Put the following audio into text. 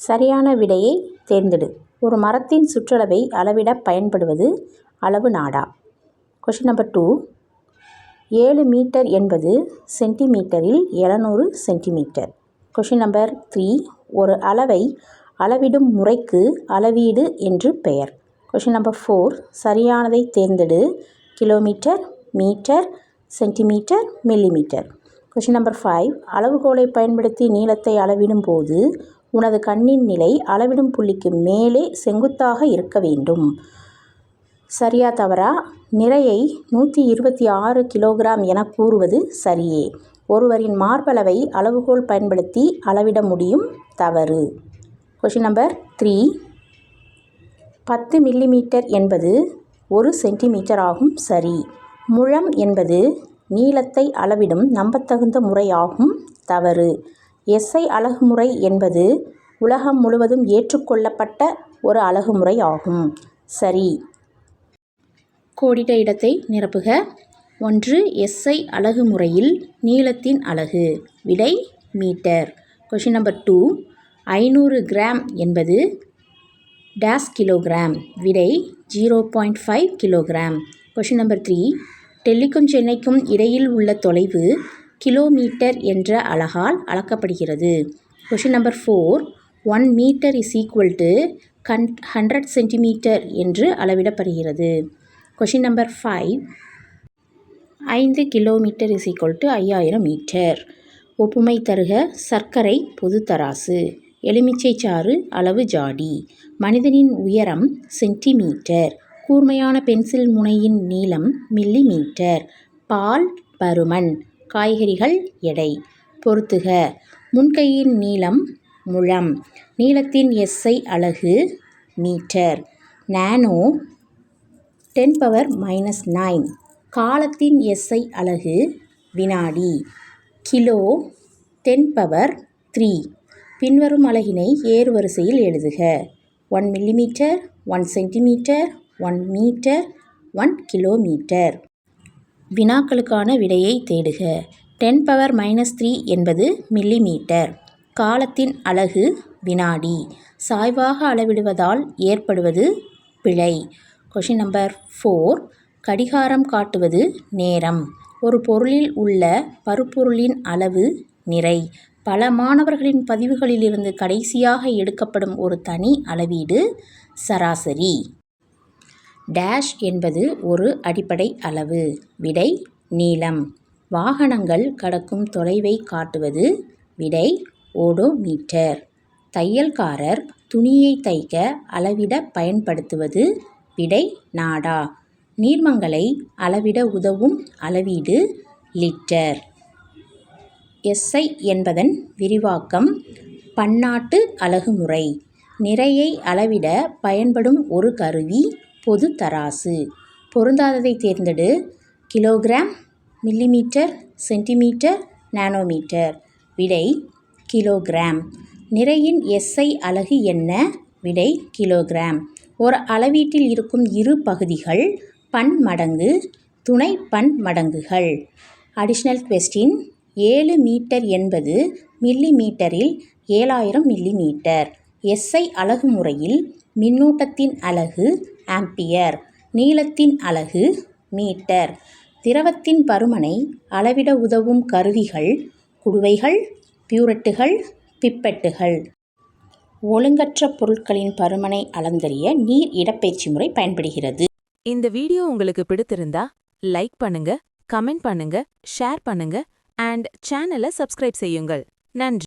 சரியான விடையை தேர்ந்தெடு. ஒரு மரத்தின் சுற்றளவை அளவிட பயன்படுவது அளவு நாடா? Question number 2. 7 மீட்டர் என்பது சென்டிமீட்டரில் 700 சென்டிமீட்டர். Question number 3. ஒரு அளவை அளவிடும் முறைக்கு அளவீடு என்று பெயர். Question number 4. சரியானதை தேர்ந்தெடு. Kilometre, metre, centimetre, millimetre. Question number 5. அளவுகோலை பயன்படுத்தி நீளத்தை அளவிடும் போது உனது கண்ணின் நிலை அளவிடும் புள்ளிக்கு மேலே செங்குத்தாக இருக்க வேண்டும். சரியா தவறா? நிறையை 126 கிலோகிராம் என கூறுவது சரியே. ஒருவரின் மார்பளவை அளவுகோல் பயன்படுத்தி அளவிட முடியும். தவறு. Question number 3. 10 மில்லிமீட்டர் என்பது 1 சென்டிமீட்டர் ஆகும். சரி. முழம் என்பது நீளத்தை அளவிடும் நம்பத்தகுந்த முறையாகும். தவறு. SI அலகுமுறை என்பது உலகம் முழுவதும் ஏற்றுக்கொள்ளப்பட்ட ஒரு அலகுமுறை ஆகும். சரி. கோடிட்ட இடத்தை நிரப்புக. 1. SI அலகுமுறையில் நீளத்தின் அலகு. விடை மீட்டர். Question number 2. 500 கிராம் என்பது டேஸ் கிலோகிராம். விடை 0.5 கிலோகிராம். Question number 3. டெல்லிக்கும் சென்னைக்கும் இடையில் உள்ள தொலைவு கிலோமீட்டர் என்ற அலகால் அளக்கப்படுகிறது. Question number 4. 1 metre is equal to 100 centimetre என்று அளவிடப்படுகிறது. Question number 5. 5 kilometre is equal to 5000 metre. ஒப்புமை தருக. சர்க்கரை பொது தராசு. எலுமிச்சை சாறு அளவு ஜாடி. மனிதனின் உயரம் சென்டிமீட்டர். கூர்மையான பென்சில் முனையின் நீளம் மில்லிமீட்டர். பால் பருமன். காய்கறிகள் எடை. பொறுத்துக. முன்கையின் நீளம் முழம். நீளத்தின் SI அலகு மீட்டர். நானோ 10⁻⁹. காலத்தின் SI அலகு வினாடி. கிலோ 10⁻3. பின்வரும் அலகினை ஏறுவரிசையில் எழுதுக. 1 மில்லிமீட்டர், 1 சென்டிமீட்டர், 1 மீட்டர், 1 கிலோமீட்டர். வினாக்களுக்கான விடையை தேடுக. 10⁻³ என்பது மில்லிமீட்டர். காலத்தின் அலகு வினாடி. சாய்வாக அளவிடுவதால் ஏற்படுவது பிழை. Question number 4. கடிகாரம் காட்டுவது நேரம். ஒரு பொருளில் உள்ள பருப்பொருளின் அளவு நிறை. பல மாணவர்களின் பதிவுகளிலிருந்து கடைசியாக எடுக்கப்படும் ஒரு தனி அளவீடு சராசரி. டேஷ் என்பது ஒரு அடிப்படை அளவு. விடை நீளம். வாகனங்கள் கடக்கும் தொலைவை காட்டுவது. விடை ஓடோமீட்டர். தையல்காரர் துணியை தைக்க அளவிட பயன்படுத்துவது. விடை நாடா. நீர்மங்களை அளவிட உதவும் அளவீடு லிட்டர். SI என்பதன் விரிவாக்கம் பன்னாட்டு அலகுமுறை. நிறையை அளவிட பயன்படும் ஒரு கருவி பொது தராசு. பொருந்தாததை தேர்ந்தெடு. Kilogram, millimetre, centimetre, nanometre. விடை கிலோகிராம். நிறையின் SI அலகு என்ன? விடை கிலோகிராம். ஒரு அளவீட்டில் இருக்கும் இரு பகுதிகள் பன்மடங்கு, துணை பன்மடங்குகள். Additional question. 7 மீட்டர் என்பது மில்லிமீட்டரில் 7000 மில்லிமீட்டர். SI அலகு முறையில் மின்னூட்டத்தின் அலகு ஆம்பியர். நீளத்தின் அலகு மீட்டர். திரவத்தின் பருமனை அளவிட உதவும் கருவிகள் குடுவைகள், பியூரெட்டுகள், பிப்பெட்டுகள். ஒழுங்கற்ற பொருட்களின் பருமனை அளந்தறிய நீர் இடப்பெயர்ச்சி முறை பயன்படுகிறது. இந்த வீடியோ உங்களுக்கு பிடித்திருந்தா லைக் பண்ணுங்க, கமெண்ட் பண்ணுங்க, ஷேர் பண்ணுங்க அண்ட் சேனலை சப்ஸ்கிரைப் செய்யுங்கள். நன்றி.